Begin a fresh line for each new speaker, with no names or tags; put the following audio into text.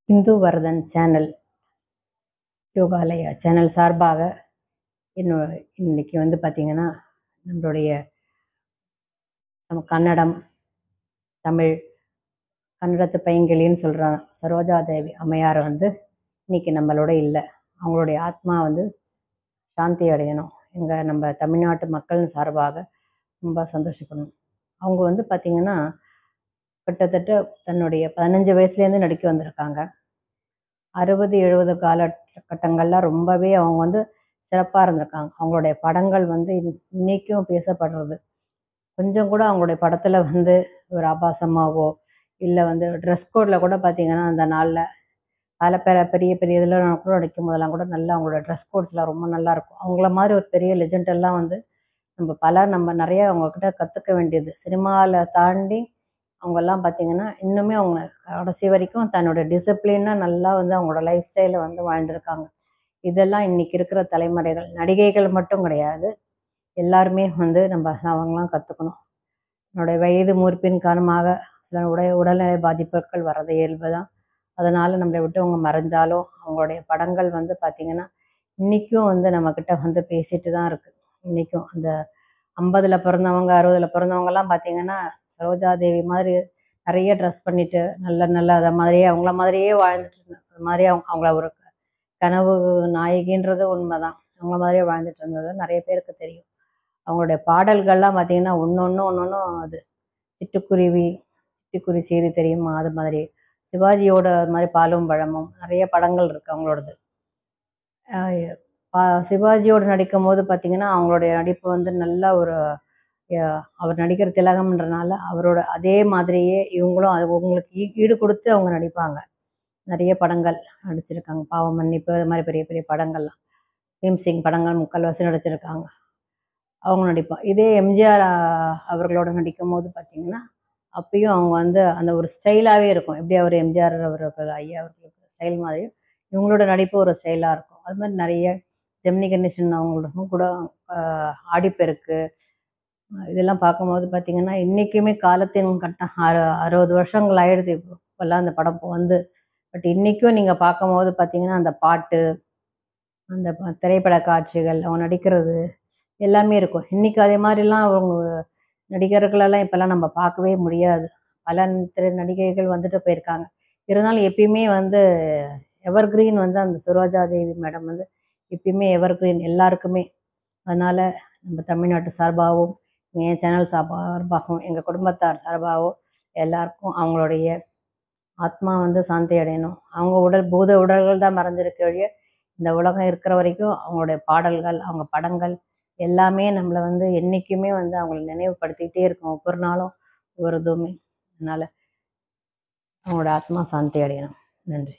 Hindu Varadhan channel Yogalaya channel சார்பாக இன்னைக்கு பார்த்திங்கன்னா நம்மளுடைய கன்னடம் தமிழ் கன்னடத்து பைங்கிலின்னு சொல்கிற சரோஜாதேவி அம்மையார் இன்னைக்கு நம்மளோட இல்லை. அவங்களுடைய ஆத்மா சாந்தி அடையணும். நம்ம தமிழ்நாட்டு மக்கள் சார்பாக ரொம்ப சந்தோஷப்படணும். அவங்க பார்த்திங்கன்னா கிட்டத்தட்ட தன்னுடைய 15 வயசுலேருந்து நடிக்க வந்திருக்காங்க. 60-70 காலகட்டங்களில் ரொம்பவே அவங்க சிறப்பாக இருந்திருக்காங்க. அவங்களுடைய படங்கள் இன்னைக்கும் பேசப்படுறது. கொஞ்சம் கூட அவங்களுடைய படத்தில் ஒரு ஆபாசமாகவோ இல்லை ட்ரெஸ் கோடில் கூட பார்த்திங்கன்னா அந்த நாளில் பெரிய பெரிய இதில் கூட நடிக்கும் போதெல்லாம் கூட நல்லா அவங்களோட ட்ரெஸ் கோட்ஸ்லாம் ரொம்ப நல்லாயிருக்கும். அவங்கள மாதிரி ஒரு பெரிய லெஜெண்டெல்லாம் நம்ம நிறைய அவங்கக்கிட்ட கற்றுக்க வேண்டியது. சினிமாவில் தாண்டி அவங்கெல்லாம் பார்த்திங்கன்னா இன்னுமே அவங்க கடைசி வரைக்கும் தன்னோட டிசிப்ளினாக நல்லா அவங்களோட லைஃப் ஸ்டைலை வாழ்ந்திருக்காங்க. இதெல்லாம் இன்றைக்கி இருக்கிற தலைமுறைகள் நடிகைகள் மட்டும் கிடையாது, எல்லாருமே நம்ம அவங்களாம் கற்றுக்கணும். என்னுடைய வயது மூர்ப்பின் காரணமாக சில உடல்நிலை பாதிப்புகள் வர்றது இயல்பு தான். அதனால் நம்மளை விட்டு அவங்க மறைஞ்சாலும் அவங்களுடைய படங்கள் பார்த்திங்கன்னா இன்றைக்கும் நம்மக்கிட்ட பேசிட்டு தான் இருக்குது. இன்றைக்கும் அந்த 50 பிறந்தவங்க 60 பிறந்தவங்கலாம் பார்த்திங்கன்னா சரோஜாதேவி மாதிரி நிறைய ட்ரெஸ் பண்ணிட்டு நல்ல அதை மாதிரியே அவங்கள மாதிரியே வாழ்ந்துட்டு இருந்தேன். அது மாதிரி அவங்கள ஒரு கனவு நாயகின்றது உண்மைதான். அவங்கள மாதிரியே வாழ்ந்துட்டு இருந்தது நிறைய பேருக்கு தெரியும். அவங்களுடைய பாடல்கள்லாம் பார்த்திங்கன்னா ஒன்று அது சிட்டுக்குருவி செய்தி தெரியுமா, அது மாதிரி சிவாஜியோட அது மாதிரி பாலும் பழமும் நிறைய படங்கள் இருக்குது அவங்களோடது. சிவாஜியோடு நடிக்கும் போது பார்த்திங்கன்னா அவங்களுடைய நடிப்பு நல்ல ஒரு அவர் நடிக்கிற திலகம்ன்றனால அவரோட அதே மாதிரியே இவங்களும் அது உங்களுக்கு ஈடு கொடுத்து அவங்க நடிப்பாங்க. நிறைய படங்கள் நடிச்சிருக்காங்க. பாவ மன்னிப்பு, அது மாதிரி பெரிய பெரிய படங்கள்லாம் பீம்சிங் படங்கள் முக்கால்வாசி நடிச்சிருக்காங்க. அவங்க நடிப்பாங்க. இதே எம்ஜிஆர் அவர்களோட நடிக்கும் போது பார்த்திங்கன்னா அப்பயும் அவங்க அந்த ஒரு ஸ்டைலாகவே இருக்கும். எப்படி அவர் எம்ஜிஆர் அவர்கள் ஐயா அவர்களுக்கு ஸ்டைல் மாதிரி இவங்களோட நடிப்பு ஒரு ஸ்டைலாக இருக்கும். அது மாதிரி நிறைய ஜெமினி கணேசன் அவங்களுக்கும் கூட ஆடிப்பெருக்கு இதெல்லாம் பார்க்கும்போது பார்த்திங்கன்னா இன்றைக்குமே காலத்தின் கட்டம் 60 வருஷங்கள் ஆயிடுது இப்போல்லாம் அந்த படம் பட் இன்றைக்கும் நீங்கள் பார்க்கும்போது பார்த்திங்கன்னா அந்த பாட்டு, அந்த திரைப்பட காட்சிகள், அவங்க நடிக்கிறது எல்லாமே இருக்கும். இன்றைக்கி அதே மாதிரிலாம் அவங்க நடிகர்களெல்லாம் இப்போல்லாம் நம்ம பார்க்கவே முடியாது. பல நடிகைகள் போயிருக்காங்க. இருந்தாலும் எப்பயுமே எவர் கிரீன் அந்த சரோஜாதேவி மேடம் எப்பயுமே எவர் கிரீன் எல்லாருக்குமே. அதனால் நம்ம தமிழ்நாட்டு சார்பாகவும் என் சேனல் சார்பாகவும் எங்கள் குடும்பத்தார் சார்பாகவும் எல்லாருக்கும் அவங்களுடைய ஆத்மா சாந்தி அடையணும். அவங்க பூத உடல்கள் தான் மறைஞ்சிருக்க வழிய இந்த உலகம் இருக்கிற வரைக்கும் அவங்களுடைய பாடல்கள், அவங்க படங்கள் எல்லாமே நம்மளை என்றைக்குமே அவங்கள நினைவுபடுத்திக்கிட்டே இருக்கும். ஒவ்வொரு நாளும் ஒவ்வொரு இதுவுமே. அதனால் அவங்களோட ஆத்மா சாந்தி அடையணும். நன்றி.